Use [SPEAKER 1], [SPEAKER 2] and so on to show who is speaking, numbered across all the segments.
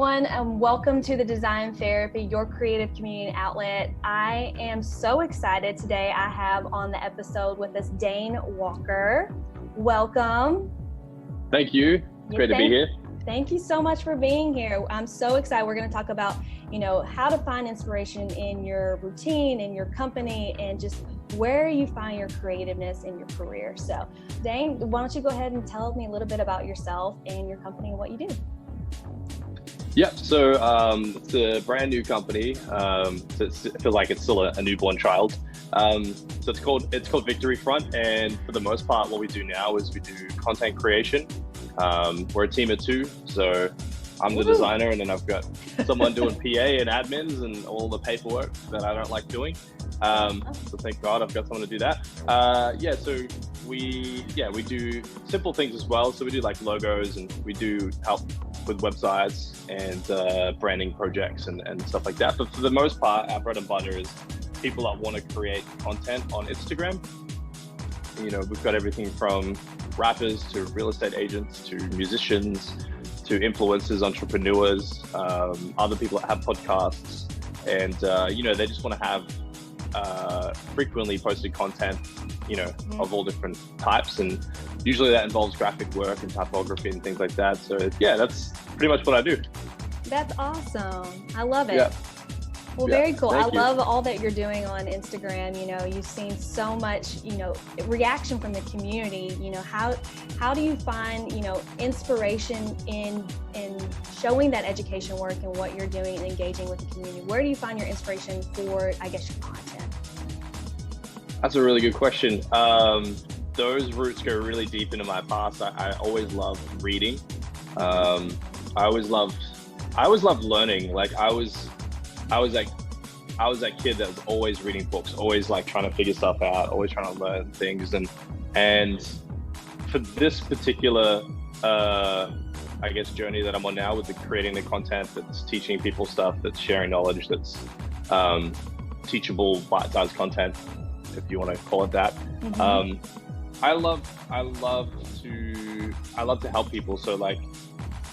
[SPEAKER 1] everyone, and welcome to the Design Therapy, your creative community outlet. I am so excited today. I have on the episode with us Dain Walker. Welcome.
[SPEAKER 2] Thank you. It's great to be here.
[SPEAKER 1] Thank you so much for being here. I'm so excited. We're going to talk about, how to find inspiration in your routine, in your company, and just where you find your creativeness in your career. So, Dain, why don't you go ahead and tell me a little bit about yourself and your company and what you do?
[SPEAKER 2] Yeah, so it's a brand new company. I feel like it's still a newborn child. So it's called Victory Front, and for the most part, what we do now is we do content creation. We're a team of two, so I'm the designer, and then I've got someone doing PA and admins and all the paperwork that I don't like doing. So thank God I've got someone to do that. So we do simple things as well. So we do like logos, and we do help with websites and branding projects and stuff like that. But for the most part, our bread and butter is people that want to create content on Instagram. We've got everything from rappers to real estate agents to musicians to influencers, entrepreneurs, other people that have podcasts, and they just want to have frequently posted content, of all different types, and usually that involves graphic work and typography and things like that. So yeah, that's pretty much what I do.
[SPEAKER 1] That's awesome. I love it.
[SPEAKER 2] Yeah.
[SPEAKER 1] Well,
[SPEAKER 2] Yeah,
[SPEAKER 1] very cool. I
[SPEAKER 2] thank you.
[SPEAKER 1] love all that you're doing on Instagram. You've seen so much, reaction from the community. How do you find, inspiration in showing that education work and what you're doing and engaging with the community? Where do you find your inspiration for, your content?
[SPEAKER 2] That's a really good question. Those roots go really deep into my past. I always loved reading. I always loved learning. Like I was that kid that was always reading books, always like trying to figure stuff out, always trying to learn things. And for this particular, journey that I'm on now with creating the content that's teaching people stuff, that's sharing knowledge, that's teachable, bite-sized content, if you want to call it that.
[SPEAKER 1] Mm-hmm.
[SPEAKER 2] I love to help people. So like,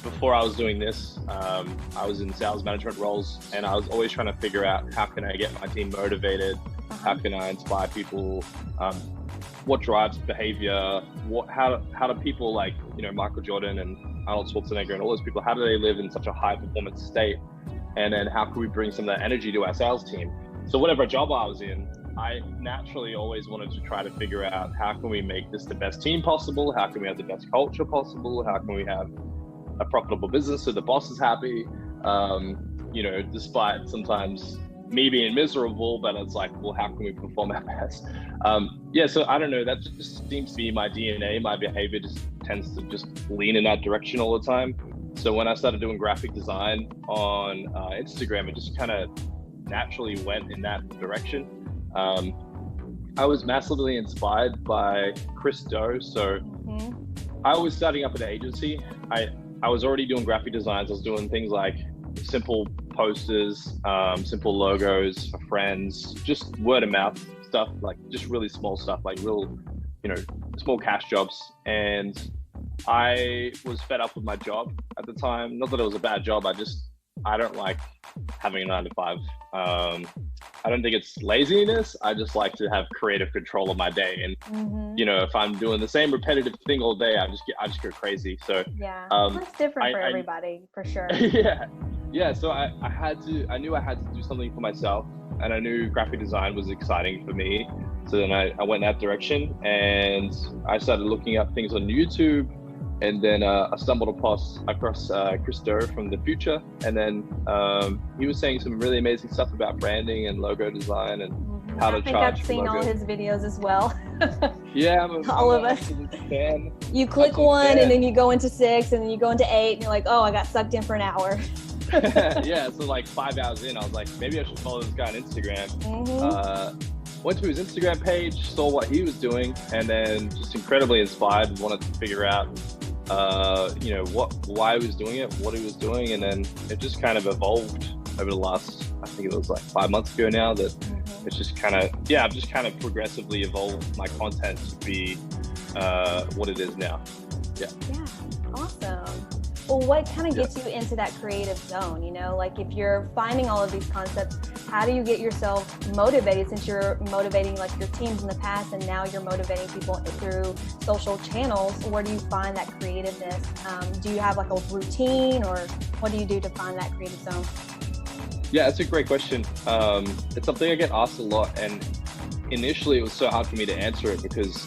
[SPEAKER 2] before I was doing this, I was in sales management roles, and I was always trying to figure out how can I get my team motivated, how can I inspire people, what drives behavior, how do people like Michael Jordan and Arnold Schwarzenegger and all those people, how do they live in such a high performance state, and then how can we bring some of that energy to our sales team? So whatever job I was in, I naturally always wanted to try to figure out how can we make this the best team possible, how can we have the best culture possible, how can we have a profitable business so the boss is happy, despite sometimes me being miserable, but it's like, well, how can we perform our best? So I don't know, that just seems to be my DNA. My behavior just tends to just lean in that direction all the time. So when I started doing graphic design on Instagram, it just kind of naturally went in that direction. I was massively inspired by Chris Do. So I was starting up an agency. I was already doing graphic designs. I was doing things like simple posters, simple logos for friends, just word of mouth stuff, like just really small stuff, like real, small cash jobs. And I was fed up with my job at the time. Not that it was a bad job. I don't like having a 9-to-5. I don't think it's laziness. I just like to have creative control of my day. And, if I'm doing the same repetitive thing all day, I just go crazy. So
[SPEAKER 1] yeah, it's different for everybody, for sure.
[SPEAKER 2] Yeah. So I knew I had to do something for myself, and I knew graphic design was exciting for me. So then I went in that direction, and I started looking up things on YouTube. And then I stumbled across Chris Durr from the Future, and then he was saying some really amazing stuff about branding and logo design and how to charge.
[SPEAKER 1] I think I've seen all his videos as well.
[SPEAKER 2] Yeah, I'm
[SPEAKER 1] of us.
[SPEAKER 2] Fan.
[SPEAKER 1] You click one, and then you go into 6, and then you go into 8, and you're like, oh, I got sucked in for an hour.
[SPEAKER 2] Yeah, so like 5 hours in, I was like, maybe I should follow this guy on Instagram. Went to his Instagram page, saw what he was doing, and then just incredibly inspired, wanted to figure out why he was doing it, what he was doing, and then it just kind of evolved over the last, I think it was like 5 months ago now, that it's just kind of, I've just kind of progressively evolved my content to be what it is now. Yeah.
[SPEAKER 1] Yeah, awesome. Well, what kind of gets you into that creative zone? You know, like if you're finding all of these concepts, how do you get yourself motivated, since you're motivating like your teams in the past and now you're motivating people through social channels? Where do you find that creativeness? Do you have like a routine, or what do you do to find that creative zone?
[SPEAKER 2] Yeah, that's a great question. It's something I get asked a lot, and initially it was so hard for me to answer it because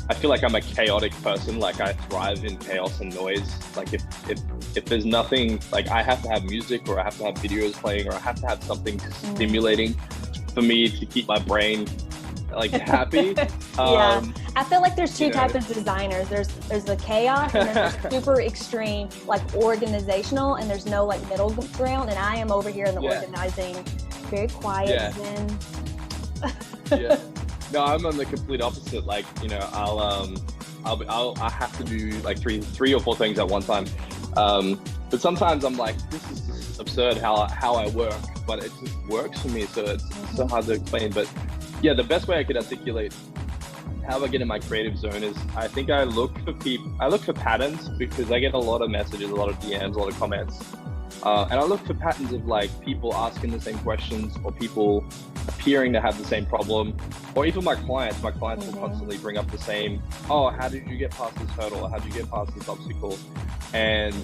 [SPEAKER 2] I feel like I'm a chaotic person. Like I thrive in chaos and noise. Like if there's nothing, like I have to have music, or I have to have videos playing, or I have to have something stimulating for me to keep my brain like happy.
[SPEAKER 1] Yeah, I feel like there's two types of designers. There's the chaos, and then there's super extreme, like organizational, and there's no like middle ground. And I am over here in the organizing, very quiet.
[SPEAKER 2] Yeah. No, I'm on the complete opposite. Like, you know, I'll have to do like three or four things at one time. But sometimes I'm like, this is just absurd how I work, but it just works for me. So it's so hard to explain. But yeah, the best way I could articulate how I get in my creative zone is I think I look for patterns, because I get a lot of messages, a lot of DMs, a lot of comments. And I look for patterns of like people asking the same questions, or people appearing to have the same problem, or even my clients. My clients will constantly bring up the same, oh, how did you get past this hurdle? Or how did you get past this obstacle? And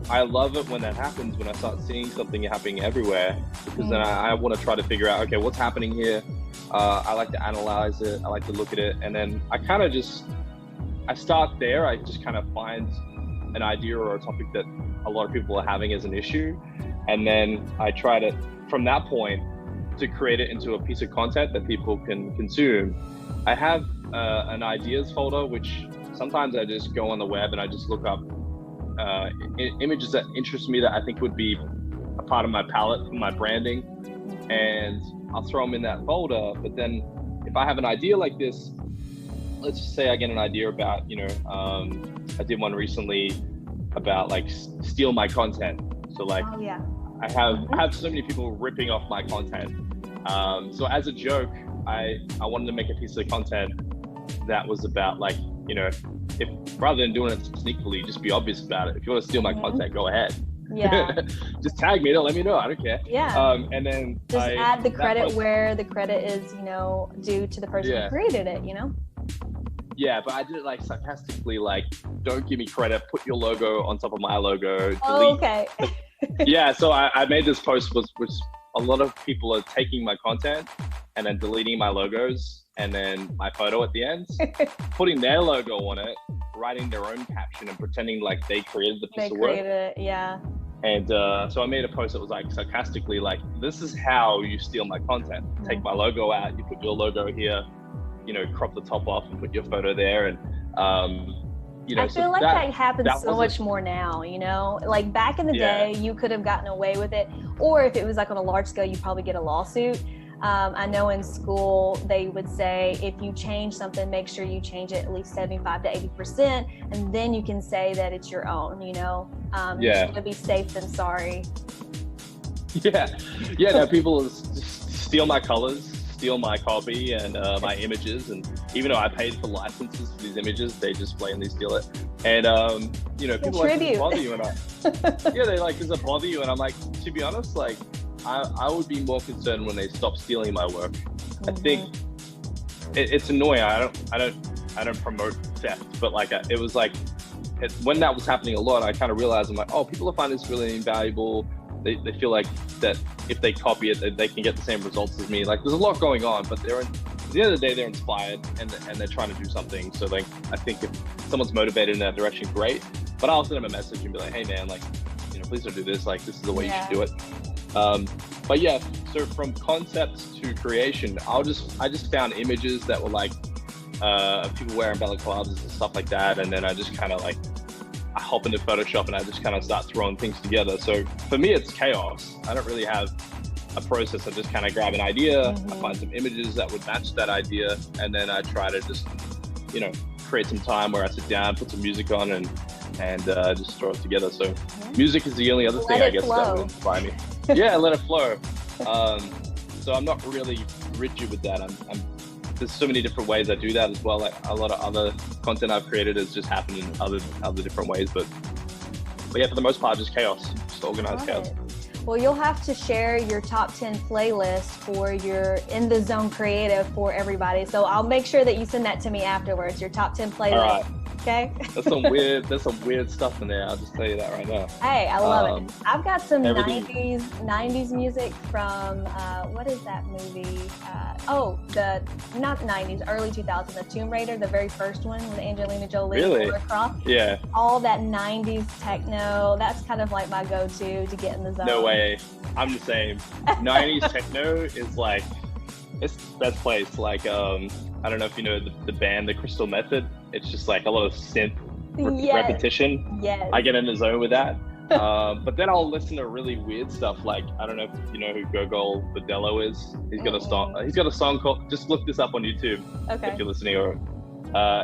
[SPEAKER 2] I love it when that happens, when I start seeing something happening everywhere, because then I want to try to figure out, okay, what's happening here? I like to analyze it. I like to look at it. And then I start there. I just kind of find an idea or a topic that a lot of people are having as an issue, and then I try to, from that point, to create it into a piece of content that people can consume. I have an ideas folder, which sometimes I just go on the web and I just look up images that interest me, that I think would be a part of my palette for my branding, and I'll throw them in that folder. But then if I have an idea like this, let's just say I get an idea about, you know, I did one recently about like steal my content. So like, I have so many people ripping off my content. So as a joke, I wanted to make a piece of content that was about like, you know, if rather than doing it sneakily, just be obvious about it. If you want to steal my content, go ahead.
[SPEAKER 1] Yeah.
[SPEAKER 2] Just tag me, don't let me know. I don't care.
[SPEAKER 1] Yeah.
[SPEAKER 2] And then
[SPEAKER 1] just add the credit where the credit is, you know, due to the person who created it, you know?
[SPEAKER 2] Yeah, but I did it like sarcastically, like, don't give me credit, put your logo on top of my logo, delete.
[SPEAKER 1] Oh, okay.
[SPEAKER 2] Yeah, so I made this post, which a lot of people are taking my content and then deleting my logos and then my photo at the end, putting their logo on it, writing their own caption and pretending like they created the piece of work. They created
[SPEAKER 1] it, yeah.
[SPEAKER 2] And so I made a post that was like sarcastically, like, this is how you steal my content. Take my logo out, you put your logo here, you know, crop the top off and put your photo there. And, you know,
[SPEAKER 1] I feel like that happens so much more now, you know, like back in the day, you could have gotten away with it. Or if it was like on a large scale, you probably get a lawsuit. I know in school, they would say, if you change something, make sure you change it at least 75 to 80%. And then you can say that it's your own, you know, to be safe than sorry.
[SPEAKER 2] Yeah. No, people steal my colors, steal my copy and my images, and even though I paid for licenses for these images, they just blatantly steal it. And you know, people like, does it bother you? And they like, does it bother you? And I'm like, to be honest, like I would be more concerned when they stop stealing my work. I think it's annoying. I don't promote theft, but like it was like when that was happening a lot, I kind of realized, I'm like, oh, people find this really invaluable. They feel like that if they copy it, they can get the same results as me. Like there's a lot going on, but at the end of the day, they're inspired and they're trying to do something. So like, I think if someone's motivated in that direction, great. But I'll send them a message and be like, hey man, like, you know, please don't do this. Like, this is the way you should do it. But yeah, so from concept to creation, I just found images that were like people wearing balaclavas and stuff like that. And then I just kind of like, I hop into Photoshop and I just kind of start throwing things together. So for me, it's chaos. I don't really have a process. I just kind of grab an idea, I find some images that would match that idea, and then I try to just, you know, create some time where I sit down, put some music on, and just throw it together. So music is the only other thing I guess that would inspire me. Yeah, let it flow. So I'm not really rigid with that. There's so many different ways I do that as well. Like a lot of other content I've created has just happened in other different ways. But but yeah, for the most part, just chaos, just organized chaos.
[SPEAKER 1] Well, you'll have to share your top 10 playlist for your In the Zone creative for everybody. So I'll make sure that you send that to me afterwards, your top 10 playlist.
[SPEAKER 2] All right.
[SPEAKER 1] Okay.
[SPEAKER 2] There's some weird stuff in there. I'll just tell you that right now.
[SPEAKER 1] Hey, I love it. I've got some
[SPEAKER 2] everything.
[SPEAKER 1] 90s music from, what is that movie? Not 90s, early 2000s, the Tomb Raider, the very first one with Angelina Jolie.
[SPEAKER 2] Really?
[SPEAKER 1] Lara Croft.
[SPEAKER 2] Yeah.
[SPEAKER 1] All that 90s techno, that's kind of like my go-to to get in the zone.
[SPEAKER 2] No way. I'm the same. 90s techno is like, it's the best place. Like, I don't know if you know the band, The Crystal Method. It's just like a lot of synth repetition.
[SPEAKER 1] Yes.
[SPEAKER 2] I get in the zone with that. But then I'll listen to really weird stuff. Like, I don't know if you know who Gogol Bordello is. He's got a song called, just look this up on YouTube if you're listening, or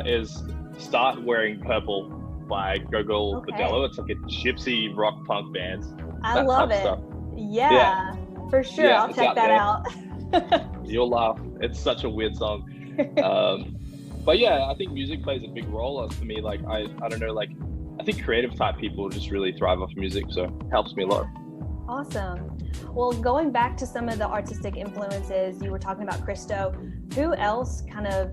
[SPEAKER 2] is Start Wearing Purple by Gogol Bordello. It's like a gypsy rock punk band.
[SPEAKER 1] I love it.
[SPEAKER 2] Stuff.
[SPEAKER 1] Yeah, for sure.
[SPEAKER 2] Yeah,
[SPEAKER 1] I'll check that out.
[SPEAKER 2] You'll laugh. It's such a weird song. But yeah, I think music plays a big role for me. Like, I don't know, like, I think creative type people just really thrive off music, so it helps me a lot.
[SPEAKER 1] Awesome. Well, going back to some of the artistic influences, you were talking about Christo. Who else kind of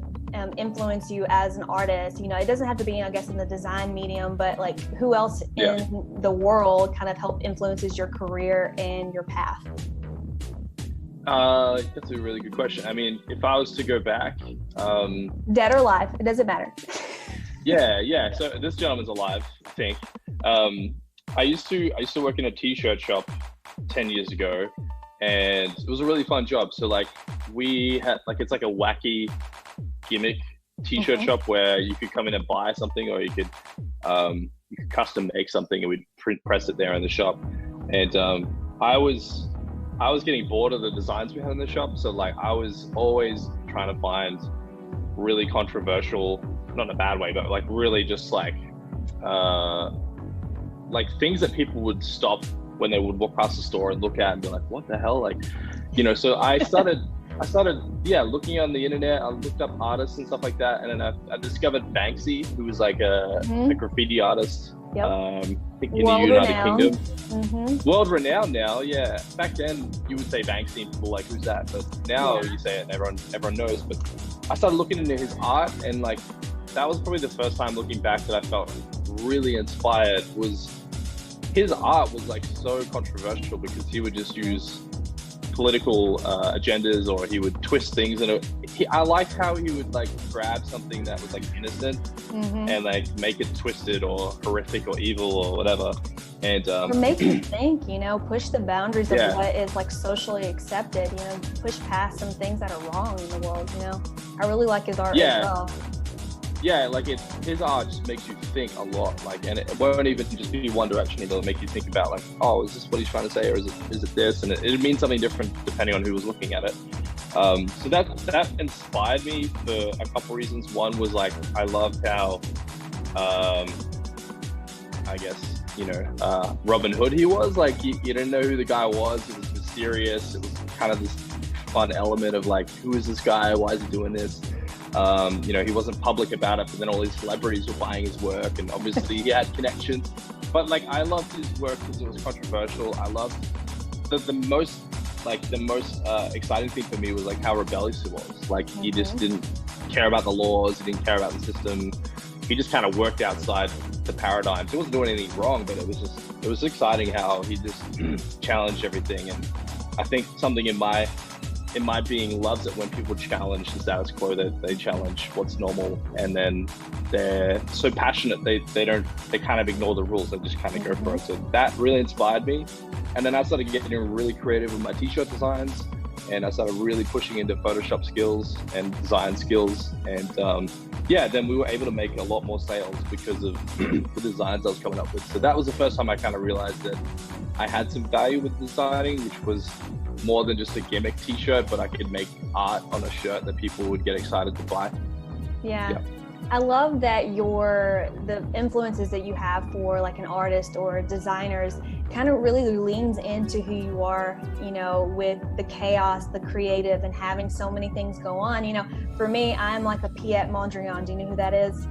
[SPEAKER 1] influenced you as an artist? You know, it doesn't have to be, I guess, in the design medium, but like, who else in the world kind of helped influences your career and your path?
[SPEAKER 2] That's a really good question. I mean, if I was to go back,
[SPEAKER 1] dead or alive, it doesn't matter.
[SPEAKER 2] Yeah. So this gentleman's alive, I think. I used to work in a t-shirt shop 10 years ago, and it was a really fun job. So like, we had like, it's like a wacky gimmick t-shirt shop where you could come in and buy something, or you could custom make something, and we'd press it there in the shop. And I was getting bored of the designs we had in the shop. So like, I was always trying to find really controversial, not in a bad way, but like really just like things that people would stop when they would walk past the store and look at and be like, what the hell? Like, you know, so I started looking on the internet. I looked up artists and stuff like that. And then I discovered Banksy, who was like a graffiti artist.
[SPEAKER 1] Yep.
[SPEAKER 2] I think in the United Kingdom. World renowned now, yeah. Back then you would say Banksy and people like, who's that? But now you say it and everyone knows. But I started looking into his art, and like, that was probably the first time looking back that I felt really inspired. Was his art was like so controversial, because he would just use political agendas, or he would twist things, and I liked how he would like grab something that was like innocent and like make it twisted or horrific or evil or whatever, and
[SPEAKER 1] or make you think, you know, push the boundaries of what is like socially accepted, you know, push past some things that are wrong in the world, you know. I really like his art as well.
[SPEAKER 2] Yeah, like his art just makes you think a lot, like, and it won't even just be one direction. It'll make you think about like, oh, is this what he's trying to say, or is it this? And it means something different depending on who was looking at it. So that inspired me for a couple reasons. One was like, I loved how, I guess, you know, Robin Hood he was. Like, you didn't know who the guy was. It was mysterious. It was kind of this fun element of like, who is this guy? Why is he doing this? You know, he wasn't public about it, but then all these celebrities were buying his work, and obviously he had connections. But like, I loved his work because it was controversial. I loved the most exciting thing for me was like how rebellious he was. Like, he just didn't care about the laws. He didn't care about the system. He just kind of worked outside the paradigms. He wasn't doing anything wrong, but it was exciting how he just challenged everything. And I think something in my being loves it when people challenge the status quo, that they challenge what's normal, and then they're so passionate they kind of ignore the rules. They just kind of go for it. So that really inspired me. And then I started getting really creative with my t-shirt designs, and I started really pushing into Photoshop skills and design skills. And then we were able to make a lot more sales because of the designs I was coming up with. So that was the first time I kind of realized that I had some value with designing, which was more than just a gimmick t-shirt, but I could make art on a shirt that people would get excited to buy.
[SPEAKER 1] Yeah. I love that the influences that you have for like an artist or designers kind of really leans into who you are, you know, with the chaos, the creative, and having so many things go on. You know, for me, I'm like a Piet Mondrian. Do you know who that is?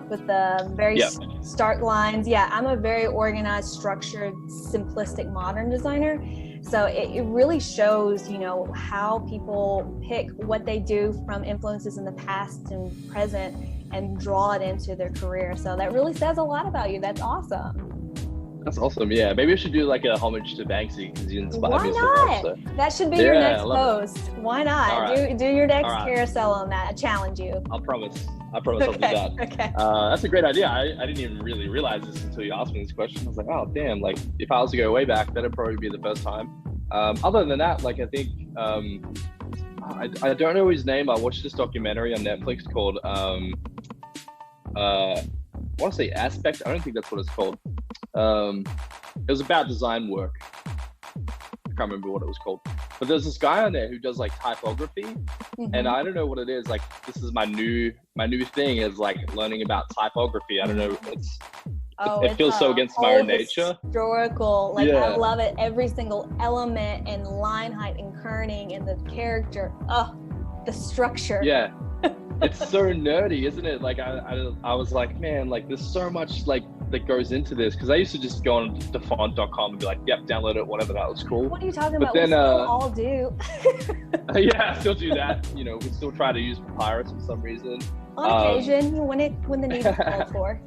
[SPEAKER 1] with the very
[SPEAKER 2] Yeah.
[SPEAKER 1] stark lines. Yeah, I'm a very organized, structured, simplistic modern designer. So it really shows, you know, how people pick what they do from influences in the past and present and draw it into their career. So that really says a lot about you. That's awesome.
[SPEAKER 2] That's awesome. Yeah, maybe I should do like a homage to Banksy because he inspired
[SPEAKER 1] Why
[SPEAKER 2] me so
[SPEAKER 1] not?
[SPEAKER 2] much. So.
[SPEAKER 1] That should be your next
[SPEAKER 2] I love
[SPEAKER 1] post. Why not?
[SPEAKER 2] All right.
[SPEAKER 1] Do your next
[SPEAKER 2] All right.
[SPEAKER 1] carousel on that. I challenge you.
[SPEAKER 2] I'll promise. I'll do that.
[SPEAKER 1] Okay.
[SPEAKER 2] That's a great idea. I didn't even really realize this until you asked me this question. I was like, oh damn! Like if I was to go way back, that'd probably be the first time. Other than that, like I think I don't know his name. I watched this documentary on Netflix called I want to say Aspect. I don't think that's what it's called. It was about design work. I can't remember what it was called, but there's this guy on there who does like typography, and I don't know what it is. Like this is my new thing is like learning about typography. I don't know. It feels so against my own nature.
[SPEAKER 1] Historical, like I love it. Every single element and line height and kerning and the character. Oh, the structure.
[SPEAKER 2] Yeah. It's so nerdy, isn't it? Like I was like, man, like there's so much like that goes into this because I used to just go on to font.com and be like, yep, download it, whatever, that was cool.
[SPEAKER 1] What are you talking about? Then, we still all do.
[SPEAKER 2] Yeah, I still do that. You know, we still try to use papyrus for some reason.
[SPEAKER 1] On occasion, when the need is called for.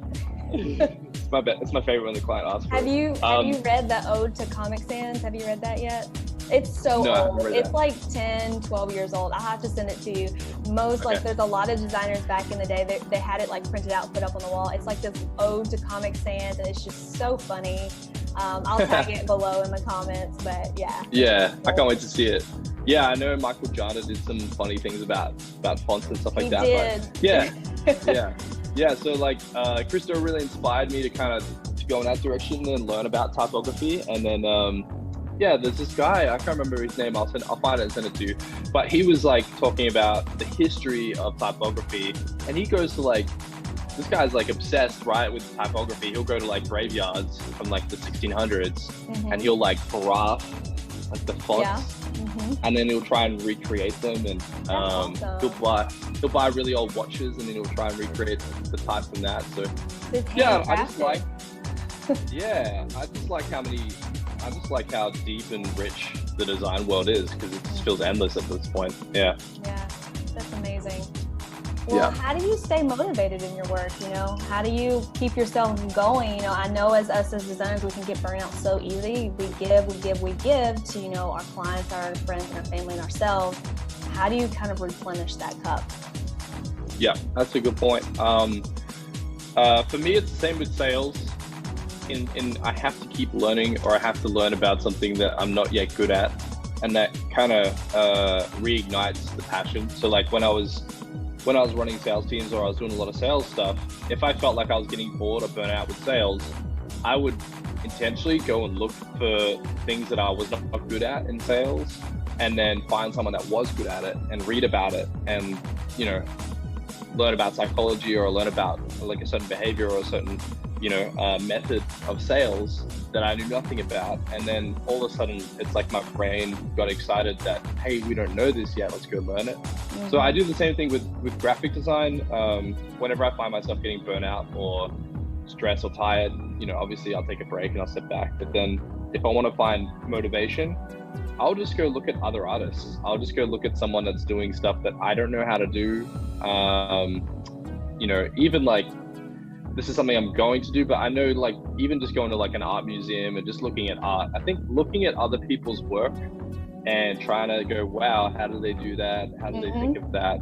[SPEAKER 2] It's my favorite when the client asks for
[SPEAKER 1] have
[SPEAKER 2] it.
[SPEAKER 1] You read the Ode to Comic Sans? Have you read that yet? It's so old. It's like 10, 12 years old. I'll have to send it to you. Like there's a lot of designers back in the day, they had it like printed out and put up on the wall. It's like this Ode to Comic Sans, and it's just so funny. I'll tag it below in the comments, but yeah.
[SPEAKER 2] Yeah, I can't wait to see it. Yeah, I know Michael Jana did some funny things about fonts and stuff like that. But yeah. So like Christo really inspired me to kind of go in that direction and learn about typography. And then there's this guy, I can't remember his name. I'll find it and send it to you. But he was like talking about the history of typography, and he goes to like, this guy's like obsessed, right, with typography. He'll go to like graveyards from like the 1600s, and he'll like graph like the fonts, and then he'll try and recreate them. And he'll buy really old watches, and then he'll try and recreate the type from that. So I just like how deep and rich the design world is, because it just feels endless at this point. Yeah,
[SPEAKER 1] that's amazing. Well, how do you stay motivated in your work? You know, how do you keep yourself going? You know, I know as designers, we can get burnt out so easy. We give to, you know, our clients, our friends, and our family, and ourselves. How do you kind of replenish that cup?
[SPEAKER 2] Yeah, that's a good point. For me, it's the same with sales. I have to keep learning, or I have to learn about something that I'm not yet good at, and that kind of reignites the passion. So like when I was running sales teams, or I was doing a lot of sales stuff, if I felt like I was getting bored or burnt out with sales, I would intentionally go and look for things that I was not good at in sales, and then find someone that was good at it and read about it, and, you know, learn about psychology, or learn about like a certain behavior or a certain, you know, method of sales that I knew nothing about. And then all of a sudden it's like my brain got excited that, hey, we don't know this yet, let's go learn it. So I do the same thing with graphic design. Whenever I find myself getting burnt out or stressed or tired, you know, obviously I'll take a break and I'll step back. But then if I want to find motivation, I'll just go look at other artists. I'll just go look at someone that's doing stuff that I don't know how to do. You know, even like, this is something I'm going to do, but I know like even just going to like an art museum and just looking at art, I think looking at other people's work and trying to go, wow, how do they do that? How do they think of that?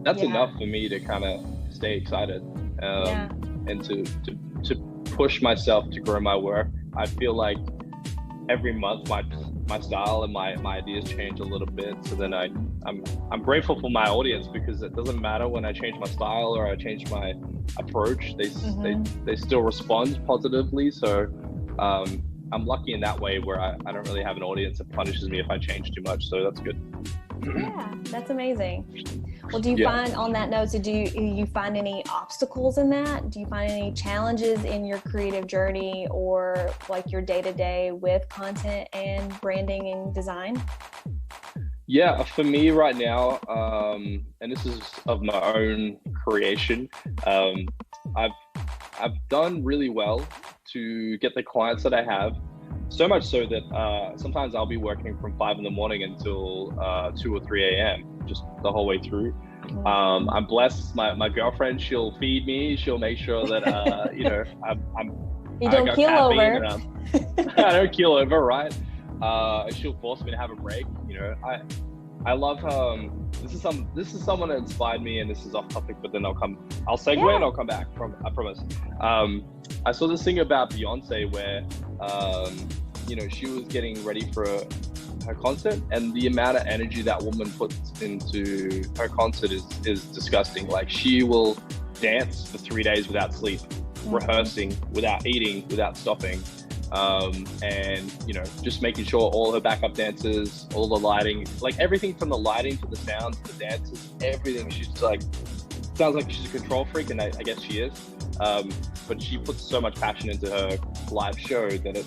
[SPEAKER 2] That's enough for me to kind of stay excited and to push myself to grow my work. I feel like every month my style and my ideas change a little bit. So then I'm grateful for my audience, because it doesn't matter when I change my style or I change my approach, they still respond positively. So I'm lucky in that way, where I don't really have an audience that punishes me if I change too much. So that's good.
[SPEAKER 1] Yeah, that's amazing. Well, do you find, on that note, so do you find any obstacles in that? Do you find any challenges in your creative journey, or like your day-to-day with content and branding and design?
[SPEAKER 2] Yeah, for me right now, and this is of my own creation, um, I've done really well to get the clients that I have. So much so that sometimes I'll be working from 5 in the morning until 2 or 3 a.m. just the whole way through. I'm blessed. My girlfriend, she'll feed me. She'll make sure that
[SPEAKER 1] You
[SPEAKER 2] I
[SPEAKER 1] don't
[SPEAKER 2] got
[SPEAKER 1] keel
[SPEAKER 2] caffeine
[SPEAKER 1] over.
[SPEAKER 2] and I don't keel over, right? She'll force me to have a break. I love this is someone that inspired me, and this is off topic, but then I'll segue and I'll come back I promise. I saw this thing about Beyonce where she was getting ready for her concert, and the amount of energy that woman puts into her concert is disgusting. Like, she will dance for 3 days without sleep, rehearsing, without eating, without stopping. And just making sure all her backup dancers, all the lighting, like everything from the lighting to the sound to the dances, everything. She's like, sounds like she's a control freak, and I guess she is. But she puts so much passion into her live show that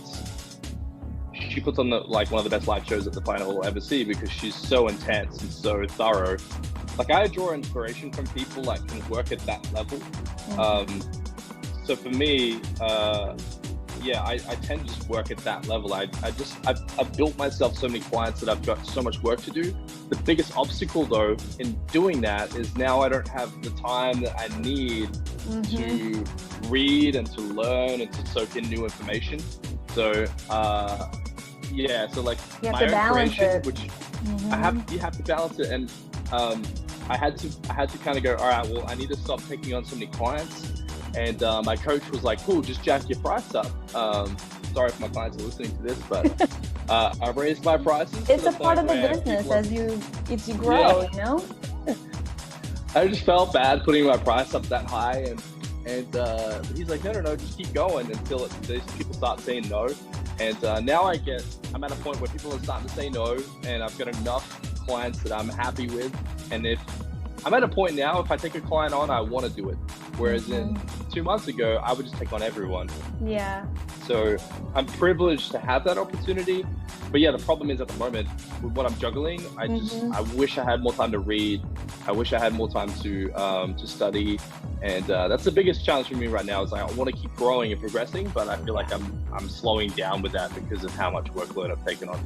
[SPEAKER 2] she puts on one of the best live shows that the planet will ever see, because she's so intense and so thorough. Like, I draw inspiration from people that can work at that level. So for me, I tend to just work at that level. I've built myself so many clients that I've got so much work to do. The biggest obstacle, though, in doing that is now I don't have the time that I need to read and to learn and to soak in new information. So so like my own creation, which you have to balance it, and I had to kind of go, all right, well, I need to stop taking on so many clients. And my coach was like, cool, just jack your price up. Sorry if my clients are listening to this, but I raised my prices.
[SPEAKER 1] It's a part of the business as you grow,
[SPEAKER 2] I just felt bad putting my price up that high, and he's like, no, just keep going until these people start saying no. And now I'm at a point where people are starting to say no, and I've got enough clients that I'm happy with. And if I'm at a point now, if I take a client on, I want to do it. Whereas in 2 months ago, I would just take on everyone.
[SPEAKER 1] Yeah.
[SPEAKER 2] So I'm privileged to have that opportunity. But yeah, the problem is at the moment with what I'm juggling, I wish I had more time to read. I wish I had more time to study. And that's the biggest challenge for me right now, is like, I want to keep growing and progressing, but I feel like I'm slowing down with that because of how much workload I've taken on.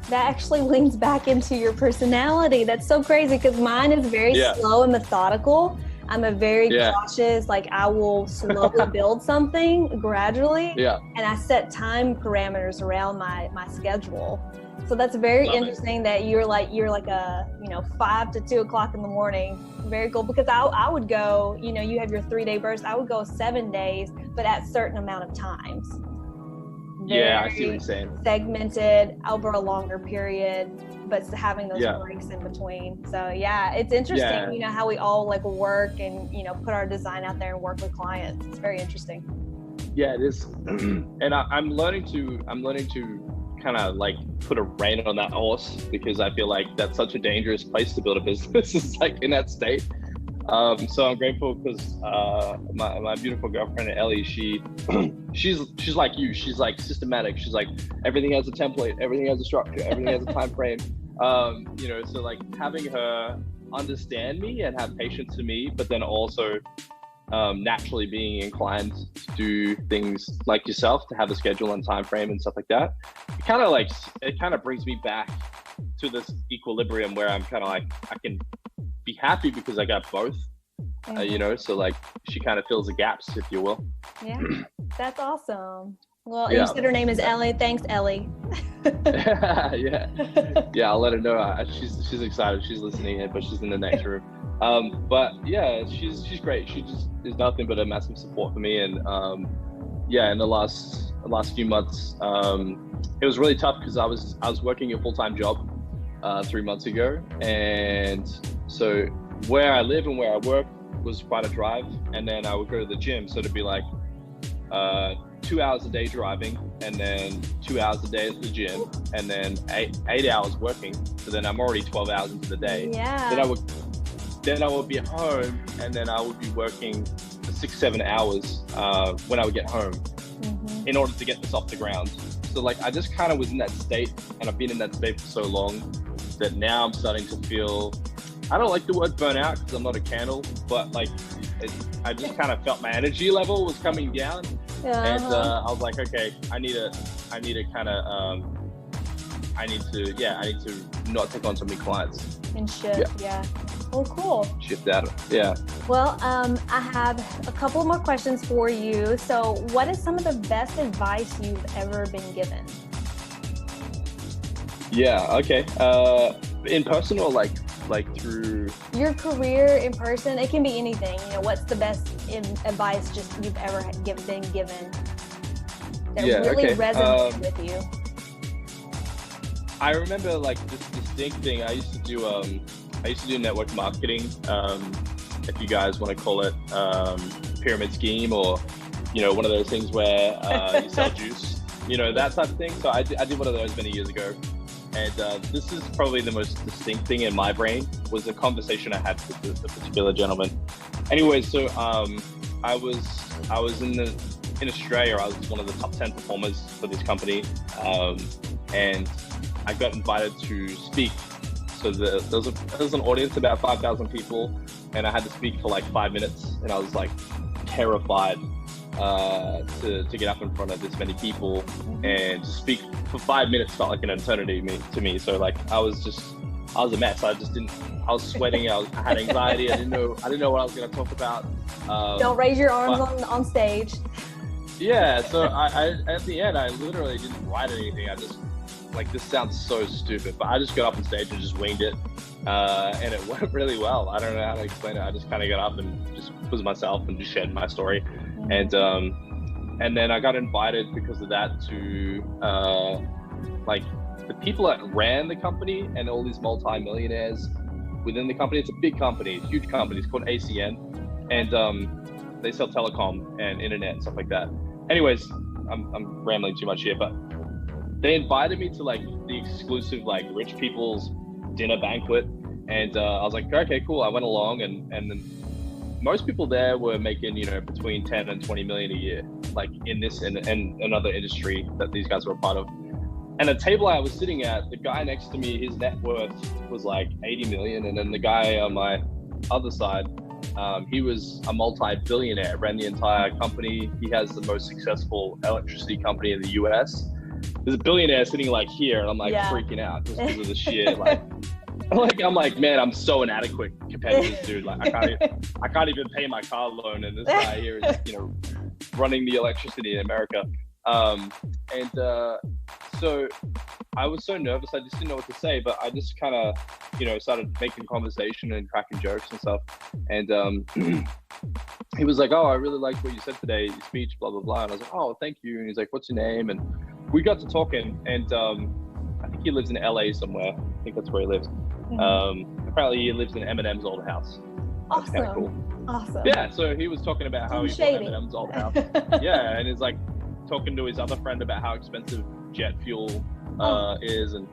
[SPEAKER 1] That actually leans back into your personality. That's so crazy, because mine is very slow and methodical. I'm a very cautious, like, I will slowly build something gradually. And I set time parameters around my schedule. So that's very interesting that you're like a 5 to 2 o'clock in the morning. Very cool, because I would go, you have your 3-day burst. I would go 7 days, but at certain amount of times.
[SPEAKER 2] I see what you're saying.
[SPEAKER 1] Segmented over a longer period, but having those breaks in between. So it's interesting, how we all like work and put our design out there and work with clients. It's very interesting.
[SPEAKER 2] Yeah, it is. And I'm learning to kind of like put a rein on that horse, because I feel like that's such a dangerous place to build a business, is like in that state. So I'm grateful because my beautiful girlfriend Ellie, she's like you. She's like systematic. She's like, everything has a template, everything has a structure, everything has a time frame. So like having her understand me and have patience for me, but then also naturally being inclined to do things like yourself, to have a schedule and time frame and stuff like that. It kind of brings me back to this equilibrium where I'm kind of like, I can be happy because I got both, so like she kind of fills the gaps, if you will.
[SPEAKER 1] Yeah, that's awesome. Well, you said her name is Ellie. Thanks, Ellie.
[SPEAKER 2] Yeah, I'll let her know. She's excited. She's listening in, but she's in the next room. But yeah, she's great. She just is nothing but a massive support for me. And in the last few months, it was really tough because I was working a full-time job 3 months ago, and so where I live and where I work was quite a drive, and then I would go to the gym, so it'd be like 2 hours a day driving, and then 2 hours a day at the gym, and then eight hours working. So then I'm already 12 hours into the day. Then I would be home, and then I would be working for 6-7 hours when I would get home in order to get this off the ground. So like I just kind of was in that state, and I've been in that state for so long that now I'm starting to feel, I don't like the word burnout because I'm not a candle, but like I just kind of felt my energy level was coming down. And I was like, okay, I need to not take on so many clients.
[SPEAKER 1] And shift, yeah. Well, cool.
[SPEAKER 2] Shift out, yeah.
[SPEAKER 1] Well, I have a couple more questions for you. So what is some of the best advice you've ever been given?
[SPEAKER 2] Yeah, okay. In person or like through
[SPEAKER 1] your career, in person? It can be anything. You know, what's the best advice just you've ever been given that really resonated with you?
[SPEAKER 2] I remember like this distinct thing. I used to do network marketing. If you guys want to call it pyramid scheme, or one of those things where you sell juice, that type of thing. So I did one of those many years ago. And this is probably the most distinct thing in my brain, was a conversation I had with the particular gentleman. Anyway, so I was in Australia. I was one of the top 10 performers for this company, and I got invited to speak. So there was an audience of about 5,000 people, and I had to speak for like 5 minutes, and I was like terrified to get up in front of this many people and to speak for 5 minutes felt like an eternity to me. So like I was a mess. I was sweating. I had anxiety. I didn't know what I was going to talk about.
[SPEAKER 1] Don't raise your arms on stage.
[SPEAKER 2] Yeah. So I at the end, I literally didn't write anything. I just, like, this sounds so stupid, but I just got up on stage and just winged it. And it went really well. I don't know how to explain it. I just kind of got up and just was myself and just shared my story. And then I got invited because of that to like the people that ran the company and all these multi-millionaires within the company. It's a big company, it's a huge company. It's called ACN, and they sell telecom and internet and stuff like that. Anyways, I'm rambling too much here, but they invited me to like the exclusive like rich people's dinner banquet, and I was like, okay, cool. I went along, and then most people there were making, between 10 and 20 million a year, like in this and another industry that these guys were a part of. And the table I was sitting at, the guy next to me, his net worth was like 80 million. And then the guy on my other side, he was a multi-billionaire, ran the entire company. He has the most successful electricity company in the US. There's a billionaire sitting like here, and I'm like freaking out just because of the sheer I'm like, man, I'm so inadequate compared to this dude. Like, I can't even pay my car loan, and this guy here is, running the electricity in America. So I was so nervous, I just didn't know what to say, but I just kind of, started making conversation and cracking jokes and stuff. And he was like, oh, I really liked what you said today, your speech, blah, blah, blah. And I was like, oh, thank you. And he's like, what's your name? And we got to talking, and I think he lives in LA somewhere. I think that's where he lives. Apparently he lives in Eminem's old house. That's kind of cool. Awesome. Yeah, so he was talking about how he bought Eminem's old house. Yeah, and he's like talking to his other friend about how expensive jet fuel is, and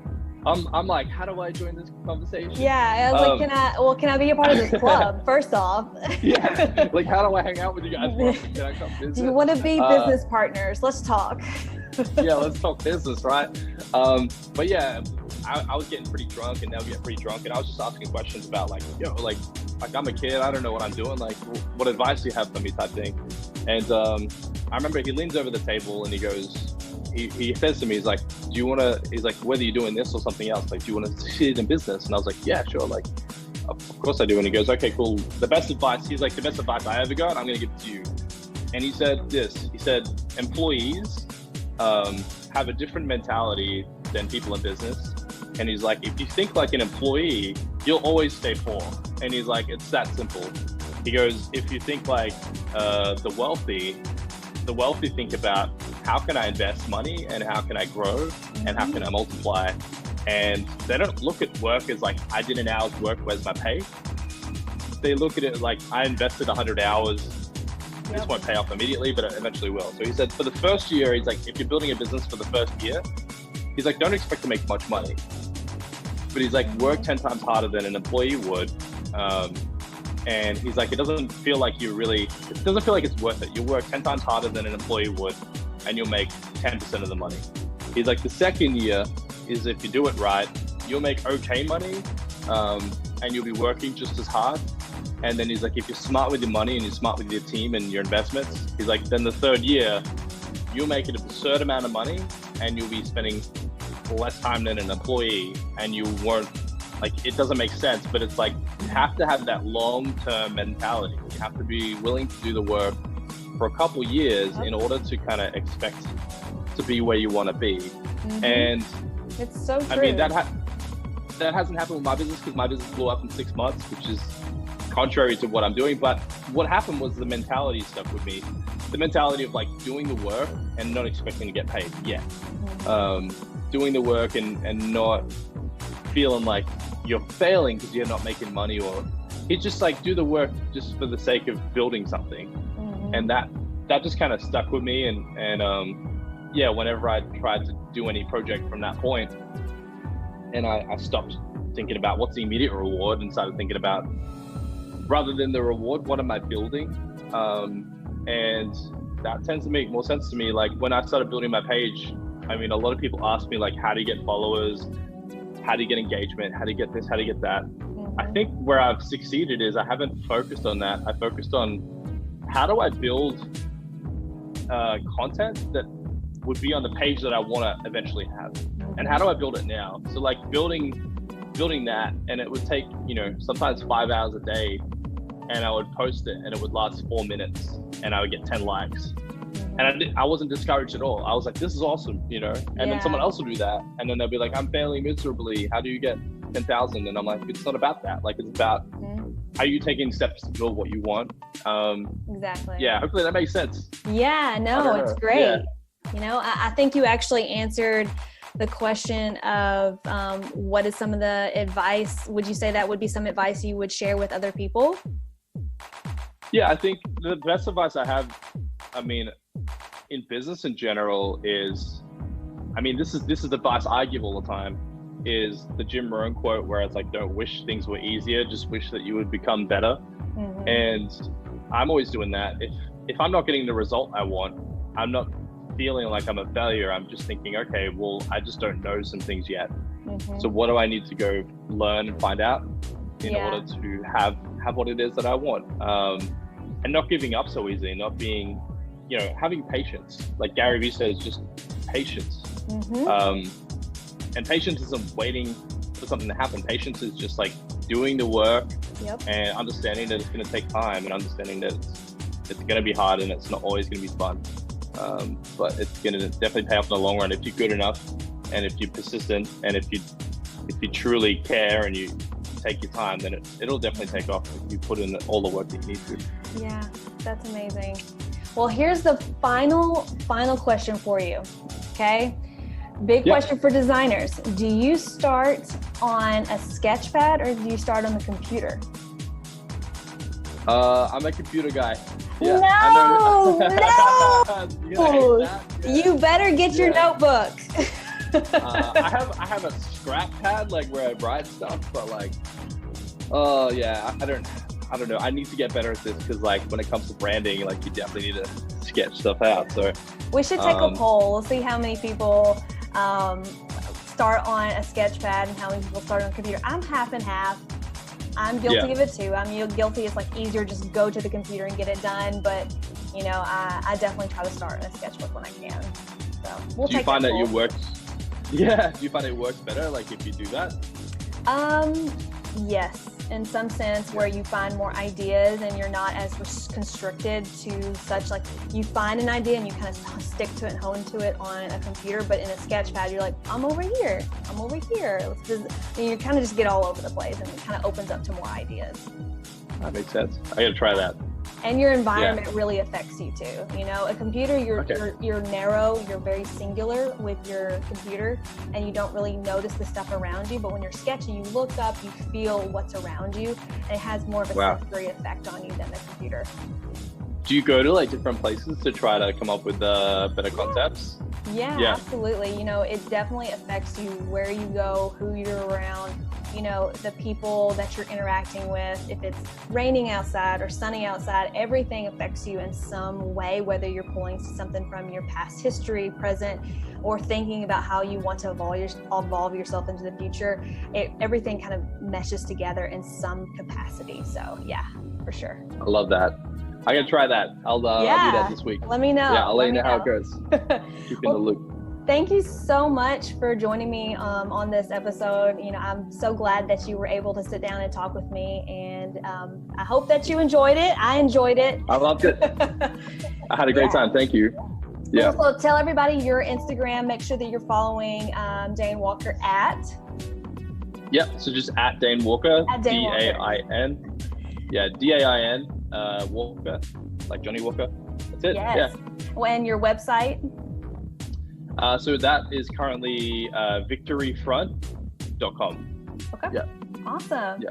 [SPEAKER 2] I'm like, how do I join this conversation?
[SPEAKER 1] Yeah, I was like, can I be a part of this club, first off?
[SPEAKER 2] Yeah, like, how do I hang out with you guys? Can I come visit?
[SPEAKER 1] Do you want to be business partners? Let's talk.
[SPEAKER 2] Yeah, let's talk business, right? But yeah, I was getting pretty drunk, and they'll get pretty drunk, and I was just asking questions about like, like I'm a kid, I don't know what I'm doing, like what advice do you have for me, type thing. And I remember he leans over the table and he goes, he says to me, he's like, he's like, whether you're doing this or something else, like, do you want to succeed in business? And I was like, yeah, sure, like, of course I do. And he goes, okay, cool. The best advice I ever got, I'm going to give it to you. And he said this, he said, employees have a different mentality than people in business. And he's like, if you think like an employee, you'll always stay poor. And he's like, it's that simple. He goes, if you think like the wealthy think about how can I invest money and how can I grow and how can I multiply? And they don't look at work as like, I did an hour's work, where's my pay? They look at it like, I invested 100 hours. This won't pay off immediately, but it eventually will. So he said, for the first year, he's like, if you're building a business for the first year, he's like, don't expect to make much money. But he's like, work 10 times harder than an employee would. And he's like, it doesn't feel like it's worth it. You'll work 10 times harder than an employee would, and you'll make 10% of the money. He's like, the second year is if you do it right, you'll make okay money, and you'll be working just as hard. And then he's like, if you're smart with your money and you're smart with your team and your investments, he's like, then the third year, you'll make an absurd amount of money and you'll be spending less time than an employee, and you won't, like, it doesn't make sense, but it's like, you have to have that long-term mentality. You have to be willing to do the work for a couple years in order to kind of expect to be where you want to be. And
[SPEAKER 1] it's so true.
[SPEAKER 2] I mean, that hasn't happened with my business, because my business blew up in 6 months, which is contrary to what I'm doing. But what happened was the mentality stuck with me. The mentality of like doing the work and not expecting to get paid yet. Doing the work and not feeling like you're failing because you're not making money, or it's just like do the work just for the sake of building something. And that just kind of stuck with me. And yeah, whenever I tried to do any project from that point, and I stopped thinking about what's the immediate reward and started thinking about, rather than the reward, what am I building? And that tends to make more sense to me. Like when I started building my page, I mean, a lot of people ask me like, how do you get followers? How do you get engagement? How do you get this? How do you get that? I think where I've succeeded is I haven't focused on that. I focused on how do I build content that would be on the page that I want to eventually have, and how do I build it now? So like building that, and it would take, you know, sometimes 5 hours a day, and I would post it and it would last 4 minutes and I would get 10 likes. And I wasn't discouraged at all. I was like, this is awesome, you know? And then someone else will do that. And then they'll be like, I'm failing miserably. How do you get 10,000? And I'm like, it's not about that. Like, it's about how you taking steps to build what you want.
[SPEAKER 1] Exactly.
[SPEAKER 2] Yeah, hopefully that makes sense.
[SPEAKER 1] Yeah, no, it's great. Yeah. You know, I think you actually answered the question of what is some of the advice. Would you say that would be some advice you would share with other people?
[SPEAKER 2] Yeah, I think the best advice I have, I mean, in business in general is, I mean, this is advice I give all the time, is the Jim Rohn quote where it's like, don't wish things were easier, just wish that you would become better. And I'm always doing that. If I'm not getting the result I want, I'm not feeling like I'm a failure. I'm just thinking, okay, well, I just don't know some things yet. So what do I need to go learn and find out in order to have what it is that I want? And not giving up so easily, not being, you know, having patience. Like Gary Vee says, just patience. And patience isn't waiting for something to happen. Patience is just like doing the work and understanding that it's going to take time, and understanding that it's going to be hard and it's not always going to be fun. But it's going to definitely pay off in the long run if you're good enough, and if you're persistent, and if you truly care and you take your time, then it'll definitely take off if you put in all the work that you need to. Yeah,
[SPEAKER 1] that's amazing. Well, here's the final question for you. Okay. Big question for designers. Do you start on a sketch pad or do you start on the computer?
[SPEAKER 2] I'm a computer guy. Yeah,
[SPEAKER 1] no. You better get your notebook.
[SPEAKER 2] I have a scrap pad, like where I write stuff, but like, I don't know. I need to get better at this, because like when it comes to branding, like you definitely need to sketch stuff out. So
[SPEAKER 1] we should take a poll. We'll see how many people start on a sketch pad and how many people start on a computer. I'm half and half. I'm guilty of it too. I'm guilty. It's like easier just go to the computer and get it done. But you know, I definitely try to start in a sketchbook when I can. So we'll take. Do you find that it works?
[SPEAKER 2] Yeah. Do you find it works better, like if you do that?
[SPEAKER 1] Yes, in some sense, where you find more ideas and you're not as constricted to such, like you find an idea and you kind of stick to it and hone to it on a computer, but in a sketch pad, you're like, I'm over here. And you kind of just get all over the place, and it kind of opens up to more ideas.
[SPEAKER 2] That makes sense. I gotta try that.
[SPEAKER 1] And your environment really affects you too. You know, a computer, you're narrow, you're very singular with your computer, and you don't really notice the stuff around you. But when you're sketching, you look up, you feel what's around you, and it has more of a sensory effect on you than the computer.
[SPEAKER 2] Do you go to like different places to try to come up with better concepts?
[SPEAKER 1] Yeah,
[SPEAKER 2] Yeah.
[SPEAKER 1] absolutely. You know, it definitely affects you where you go, who you're around, you know, the people that you're interacting with. If it's raining outside or sunny outside, everything affects you in some way, whether you're pulling something from your past history, present, or thinking about how you want to evolve yourself into the future. Everything kind of meshes together in some capacity. So yeah, for sure.
[SPEAKER 2] I love that. I'm gonna try that. I'll do that this week.
[SPEAKER 1] Let me know.
[SPEAKER 2] Yeah, I'll let you know how it goes. Keep in the loop.
[SPEAKER 1] Thank you so much for joining me on this episode. You know, I'm so glad that you were able to sit down and talk with me, and I hope that you enjoyed it. I enjoyed it.
[SPEAKER 2] I loved it. I had a great time. Thank you. Yeah.
[SPEAKER 1] So tell everybody your Instagram. Make sure that you're following Dain Walker at.
[SPEAKER 2] Yep. So just at Dain Walker.
[SPEAKER 1] At Dain Walker.
[SPEAKER 2] D-A-I-N. Yeah, D-A-I-N. Walker, like Johnny Walker. That's it.
[SPEAKER 1] Yes.
[SPEAKER 2] Yeah.
[SPEAKER 1] And your website?
[SPEAKER 2] So that is currently victoryfront.com.
[SPEAKER 1] Okay.
[SPEAKER 2] Yeah.
[SPEAKER 1] Awesome.
[SPEAKER 2] Yeah.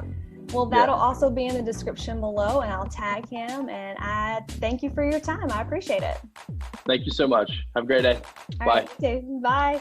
[SPEAKER 1] Well, that'll also be in the description below, and I'll tag him. And I thank you for your time. I appreciate it.
[SPEAKER 2] Thank you so much. Have a great day.
[SPEAKER 1] All
[SPEAKER 2] Bye.
[SPEAKER 1] right, you too. Bye.